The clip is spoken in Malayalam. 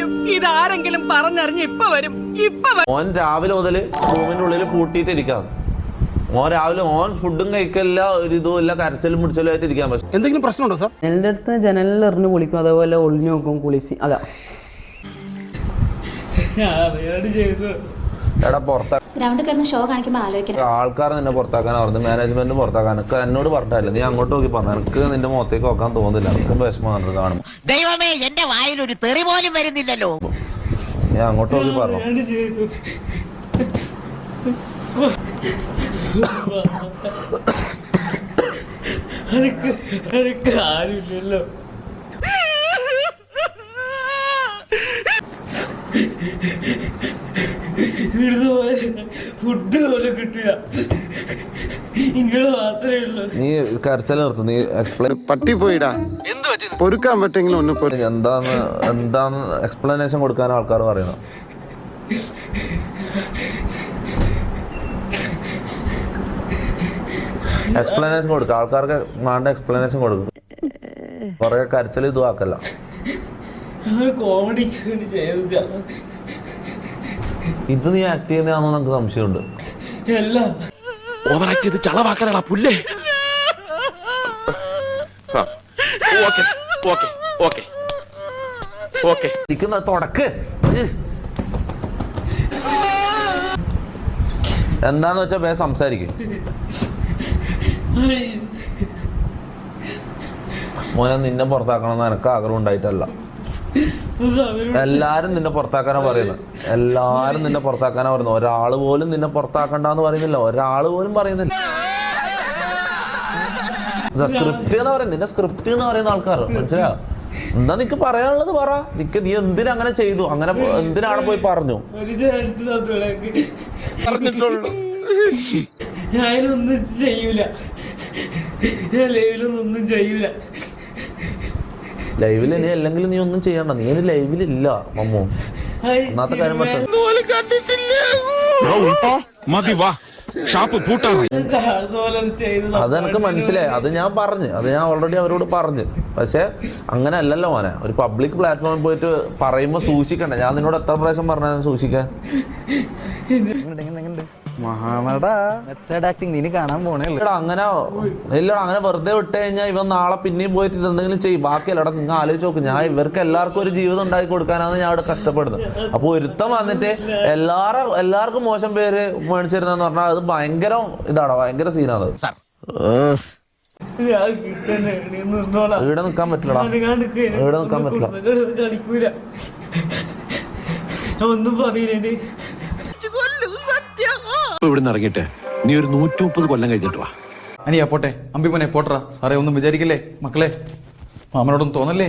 വരും. ഇതാരെങ്കിലും പറഞ്ഞറിഞ്ഞ് ഇപ്പൊ വരും. ഓൻ രാവിലെ മുതല് റൂമിന്റെ ഉള്ളിൽ പൂട്ടിയിട്ടിരിക്കാം. ഓൻ രാവിലെ ഓൻ ഫുഡും കഴിക്കല്ല, ഒരു ഇതുമില്ല, കരച്ചിലും പിടിച്ചലും ആയിട്ട് ഇരിക്കാൻ പറ്റും. എന്തെങ്കിലും പ്രശ്നമുണ്ടോ സാർ? ജനലിന്റെ അടുത്ത് ജനലിൽ എറിഞ്ഞ് കുളിക്കും, അതേപോലെ ഒളിഞ്ഞു നോക്കും, കുളിച്ച് അതാ എടാ പുറത്താ ഷോ കാണിക്കുമ്പോൾ ആലോചിക്കണം. ആൾക്കാർ നിന്നെ പുറത്താക്കാനാ പറഞ്ഞത്, മാനേജ്മെന്റ് പുറത്താക്കാൻ. എന്നോട് പറഞ്ഞില്ല, നീ അങ്ങോട്ട് നോക്കി പറഞ്ഞു. എനിക്ക് നിന്റെ മുഖത്തേക്ക് നോക്കാൻ തോന്നുന്നില്ല, എനിക്ക് വിഷമം കാണും. ദൈവമേ, എന്റെ വായിൽ ഒരു തെറി പോലും വരുന്നില്ലല്ലോ. നീ അങ്ങോട്ട് നോക്കി പറഞ്ഞു. ആരുമില്ലല്ലോ. ഫുഡ് പോലും കിട്ടില്ല, ഇങ്ങള് മാത്രമേ ഉള്ളൂ. നീ കരച്ചിൽ നിർത്തും. നീ എക്സ്പ്ലെയിൻ പട്ടി പോയിടാ, പൊറുക്കാൻ പറ്റെങ്കിലും ഒന്ന് എന്താന്ന് എക്സ്പ്ലനേഷൻ കൊടുക്കാൻ ആൾക്കാർ പറയുന്നത്. എക്സ്പ്ലനേഷൻ കൊടുക്കുക, ആൾക്കാർക്ക് വേണ്ട എക്സ്പ്ലനേഷൻ കൊടുക്കും. കൊറേ കരച്ചിൽ ഇതും ആക്കല്ല. കോമഡിക്ക് വേണ്ടി ചെയ്ത ഇത് നീ ആക്ട് ചെയ്യുന്നതാണോ നമുക്ക് സംശയമുണ്ട്. എല്ലാം ഓവറാക്ട് ചെയ്ത് ചളവാക്കാനാ പുല്ലേ. തുടക്ക് എന്താന്ന് വെച്ചാ വേഗം സംസാരിക്കും. മോനെ നിന്നെ പുറത്താക്കണമെന്ന് എനക്ക് ആഗ്രഹം ഉണ്ടായിട്ടല്ല. എല്ലാരും നിന്നെ പുറത്താക്കാനാ പറയുന്നത്. എല്ലാരും നിന്നെ പുറത്താക്കാനാ പറയുന്നത്. ഒരാള് പോലും നിന്നെ പുറത്താക്കണ്ടെന്ന് പറയുന്നില്ല. ഒരാള് പോലും പറയുന്നില്ല. സ്ക്രിപ്റ്റ് എന്ന് പറയുന്നത്, നിന്റെ സ്ക്രിപ്റ്റ് എന്ന് പറയുന്ന ആൾക്കാർ മനസ്സിലാ. എന്താ നിനക്ക് പറയാനുള്ളത് പറ. നീ എന്തിനങ്ങനെ ചെയ്തു, അങ്ങനെ എന്തിനാണ് പോയി പറഞ്ഞു. പറഞ്ഞിട്ടുള്ളൂ, ഞാനൊന്നും ചെയ്യൂല, ഞാൻ ലൈവിലൊന്നും ചെയ്യൂല. ലൈവില് നീ അല്ലെങ്കിൽ നീ ഒന്നും ചെയ്യണ്ട. നീ ലൈവിലില്ല മമ്മു. ഒന്നാമത്തെ കാര്യം അതെനിക്ക് മനസ്സിലായി. അത് ഞാൻ പറഞ്ഞു, അത് ഞാൻ ഓൾറെഡി അവരോട് പറഞ്ഞു. പക്ഷെ അങ്ങനെ അല്ലല്ലോ മോനെ. ഒരു പബ്ലിക് പ്ലാറ്റ്ഫോമിൽ പോയിട്ട് പറയുമ്പോ സൂക്ഷിക്കണ്ടേ. ഞാൻ നിന്നോട് എത്ര പ്രാവശ്യം പറഞ്ഞ സൂക്ഷിക്കാൻ. അങ്ങനെ ഇല്ലടാ, അങ്ങനെ വെറുതെ വിട്ട് കഴിഞ്ഞാൽ ഇവൻ നാളെ പിന്നെയും പോയിട്ട് എന്തെങ്കിലും ചെയ്യും. ബാക്കിയല്ലടാ, നിങ്ങൾ ആലോചിച്ച് നോക്ക്. ഞാൻ ഇവർക്ക് എല്ലാവർക്കും ഒരു ജീവിതം ഉണ്ടാക്കി കൊടുക്കാനാണ് ഞാൻ അവിടെ കഷ്ടപ്പെടുന്നത്. അപ്പൊ ഒരുത്തം വന്നിട്ട് എല്ലാവർക്കും മോശം പേര് മേടിച്ചിരുന്നെന്ന് പറഞ്ഞാൽ അത് ഭയങ്കര ഇതാണ്, ഭയങ്കര സീനാണ്. ഇവിടെ നിൽക്കാൻ പറ്റില്ലടാ, ഇവിടെ നിൽക്കാൻ പറ്റില്ല. ഒന്നും പറയില്ലേ. ഇവിടുന്ന് ഇറങ്ങിട്ടെ നീ ഒരു 130 കൊല്ലം കഴിഞ്ഞിട്ട് വാ. അനിയാ പോട്ടെ, അമ്പിമനെ പോട്ടറാ. സാറേ ഒന്നും വിചാരിക്കല്ലേ മക്കളെ, മാമനോടൊന്നും തോന്നല്ലേ.